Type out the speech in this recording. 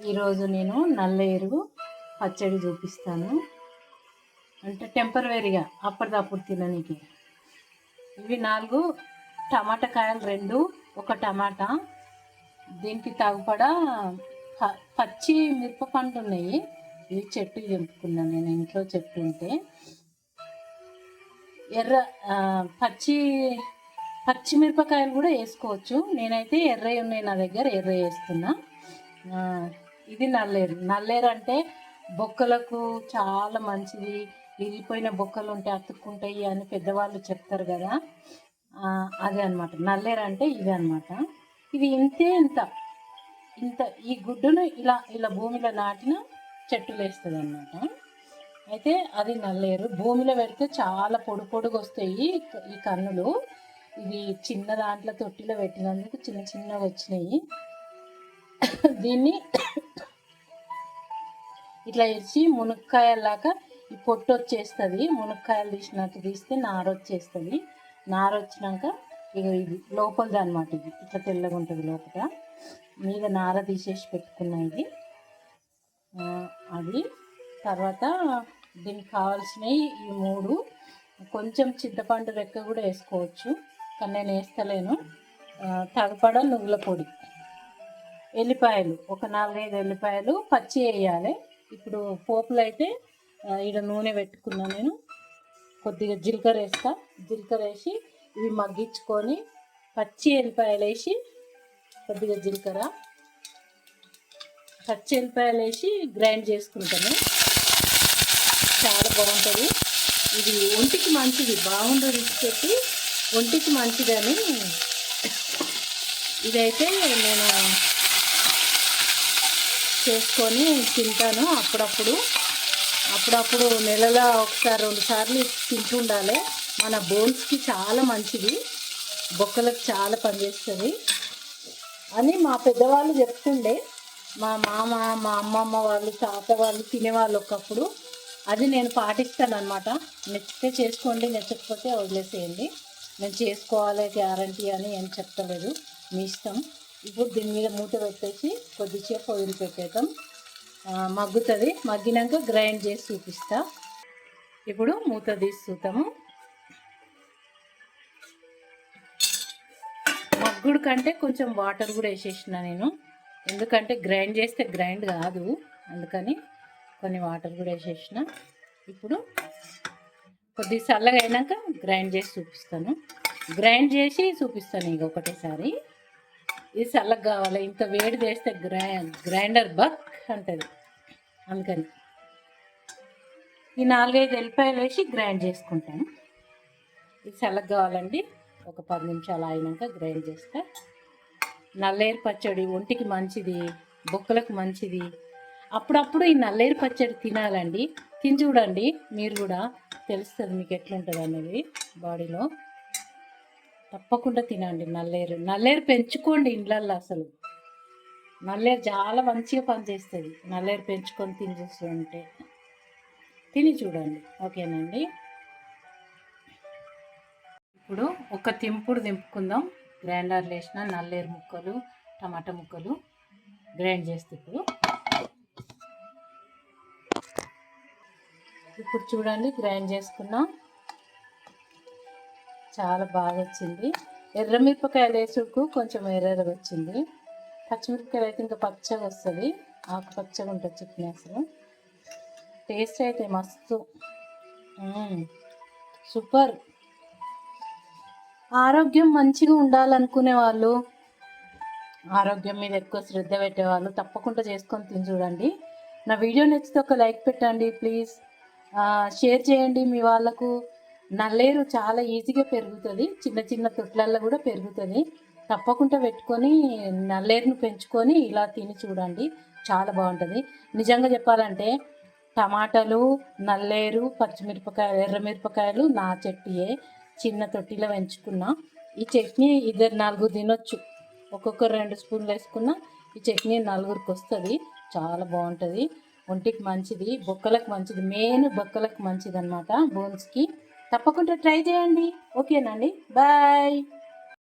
ఈరోజు నేను నల్లేరు పచ్చడి చూపిస్తాను. అంటే టెంపరవరీగా అప్పటిదప్పుడు తిననీకి. ఇవి 4 టమాటా కాయలు, 2 ఒక టమాటా, దీనికి తగుపడా పచ్చి మిరపపండు ఉన్నాయి. ఇవి చెట్టు తెంపుకున్నాను నేను, ఇంట్లో చెట్టు ఉంటే. పచ్చిమిరపకాయలు కూడా వేసుకోవచ్చు. నేనైతే ఎర్రవి ఉన్నాయి నా దగ్గర, ఎర్ర వేస్తున్నా. ఇది నల్లేరు అంటే బొక్కలకు చాలా మంచిది. విరిగిపోయిన బొక్కలు ఉంటే అతుక్కుంటాయి అని పెద్దవాళ్ళు చెప్తారు కదా, అదే అనమాట. నల్లేరు అంటే ఇదే అనమాట. ఇది ఇంత ఈ గుడ్డును ఇలా భూమిలో నాటిన చెట్టులు వేస్తుంది అనమాట. అయితే అది నల్లేరు. భూమిలో పెడితే చాలా పొడుగా వస్తాయి ఈ కన్నులు. ఇవి చిన్న దాంట్లో తొట్టిలో పెట్టినందుకు చిన్నగా వచ్చినాయి. దీన్ని ఇట్లా ఇచ్చి మునక్కాయలాగా ఈ పొట్టు వచ్చేస్తుంది. మునక్కాయలు తీసినట్టు తీస్తే నార వచ్చేస్తుంది. నార వచ్చినాక ఇక ఇది లోపలది అనమాట. ఇది ఇట్లా తెల్లగా ఉంటుంది లోపల. మీద నార తీసేసి పెట్టుకున్న ఇది అది. తర్వాత దీనికి కావాల్సినవి ఈ 3. కొంచెం చింతపండు రెక్క కూడా వేసుకోవచ్చు, కానీ నేను వేస్తలేను. తగపడ నువ్వుల పొడి, ఎల్లిపాయలు ఒక 4-5 ఎల్లిపాయలు పచ్చి వేయాలి. ఇప్పుడు పోపులు అయితే ఇక్కడ నూనె పెట్టుకున్నా నేను. కొద్దిగా జీలకర్ర వేస్తా. జీలకర్ర వేసి ఇవి మగ్గించుకొని పచ్చి ఎల్లిపాయలు వేసి, కొద్దిగా జీలకర్ర పచ్చి ఎల్లిపాయలు వేసి గ్రైండ్ చేసుకుంటాను. చాలా బాగుంటుంది. ఇది ఒంటికి మంచిది. బాగుండు పెట్టి ఒంటికి మంచిదని ఇదైతే నేను చేసుకొని తింటాను అప్పుడప్పుడు నెలలో 1-2 సార్లు తింటుండాలి. మన బోన్స్కి చాలా మంచిది, బొక్కలకు చాలా పనిచేస్తుంది అని మా పెద్దవాళ్ళు చెప్తుండే. మా మామ, మా అమ్మమ్మ వాళ్ళు, తాత వాళ్ళు తినేవాళ్ళు ఒకప్పుడు. అది నేను పాటిస్తాను అనమాట. నచ్చితే చేసుకోండి, నచ్చకపోతే వదిలేసేయండి. నేను చేసుకోవాలి గ్యారంటీ అని ఏం చెప్తలేదు, మీ ఇష్టం. ఇప్పుడు దీని మీద మూత పెట్టేసి కొద్దిసేపు వదిలిపెట్టేద్దాం. మగ్గుతుంది. మగ్గినాక గ్రైండ్ చేసి చూపిస్తా. ఇప్పుడు మూత తీసి చూద్దాము. మగ్గుడు కంటే కొంచెం వాటర్ కూడా వేసేసిన నేను, ఎందుకంటే గ్రైండ్ చేస్తే గ్రైండ్ కాదు, అందుకని కొన్ని వాటర్ కూడా వేసేసిన. ఇప్పుడు కొద్దిగా చల్లగా అయినాక గ్రైండ్ చేసి చూపిస్తాను. ఇక ఒకటేసారి. ఇది చల్లగా కావాలి. ఇంత వేడి చేస్తే గ్రైండర్ బక్ అంటుంది, అందుకని ఈ 4-5 ఎల్లిపాయలు వేసి గ్రైండ్ చేసుకుంటాను. ఇది చల్లగా కావాలండి. ఒక 10 నిమిషాలు అయినాక గ్రైండ్ చేస్తే. నల్లేరు పచ్చడి ఒంటికి మంచిది, బొక్కలకు మంచిది. అప్పుడప్పుడు ఈ నల్లేరు పచ్చడి తినాలండి. తిని చూడండి, మీరు కూడా తెలుస్తుంది మీకు ఎట్లుంటుంది అనేది బాడీలో. తప్పకుండా తినండి. నల్లేరు పెంచుకోండి ఇండ్లల్లో. అసలు నల్లేరు చాలా మంచిగా పనిచేస్తుంది. నల్లేరు పెంచుకొని తిని చూడండి. ఓకేనండి. ఇప్పుడు ఒక తింపుడు దింపుకుందాం. గ్రైండర్లో వేసిన నల్లేరు ముక్కలు, టమాటా ముక్కలు గ్రైండ్ చేస్తే ఇప్పుడు చూడండి, గ్రైండ్ చేసుకున్నాం. చాలా బాగా వచ్చింది. ఎర్రమిరపకాయలు వేసుకు కొంచెం ఎర్రగా వచ్చింది. పచ్చిమిరపకాయలు అయితే ఇంకా పచ్చగా వస్తుంది, ఆకుపచ్చగా ఉంటుంది చట్నీ. అసలు టేస్ట్ అయితే మస్తు సూపర్. ఆరోగ్యం మంచిగా ఉండాలనుకునే వాళ్ళు, ఆరోగ్యం మీద ఎక్కువ శ్రద్ధ పెట్టేవాళ్ళు తప్పకుండా చేసుకొని తిని చూడండి. నా వీడియో నచ్చితే ఒక లైక్ పెట్టండి ప్లీజ్. షేర్ చేయండి మీ వాళ్ళకు. నల్లేరు చాలా ఈజీగా పెరుగుతుంది, చిన్న తొట్లల్లో కూడా పెరుగుతుంది. తప్పకుండా పెట్టుకొని నల్లేరును పెంచుకొని ఇలా తిని చూడండి, చాలా బాగుంటుంది. నిజంగా చెప్పాలంటే టమాటాలు, నల్లేరు, పచ్చిమిరపకాయలు, ఎర్రమిరపకాయలు నా చెట్టుయే, చిన్న తొట్టిలో పెంచుకున్నా. ఈ చట్నీ 2-4 తినొచ్చు. ఒక్కొక్కరు 2 స్పూన్లు వేసుకున్న ఈ చట్నీ 4కి వస్తుంది. చాలా బాగుంటుంది, ఒంటికి మంచిది, బొక్కలకు మంచిది. మెయిన్ బొక్కలకు మంచిది అనమాట, బోన్స్కి. తప్పకుండా ట్రై చేయండి. ఓకేనండి, బాయ్.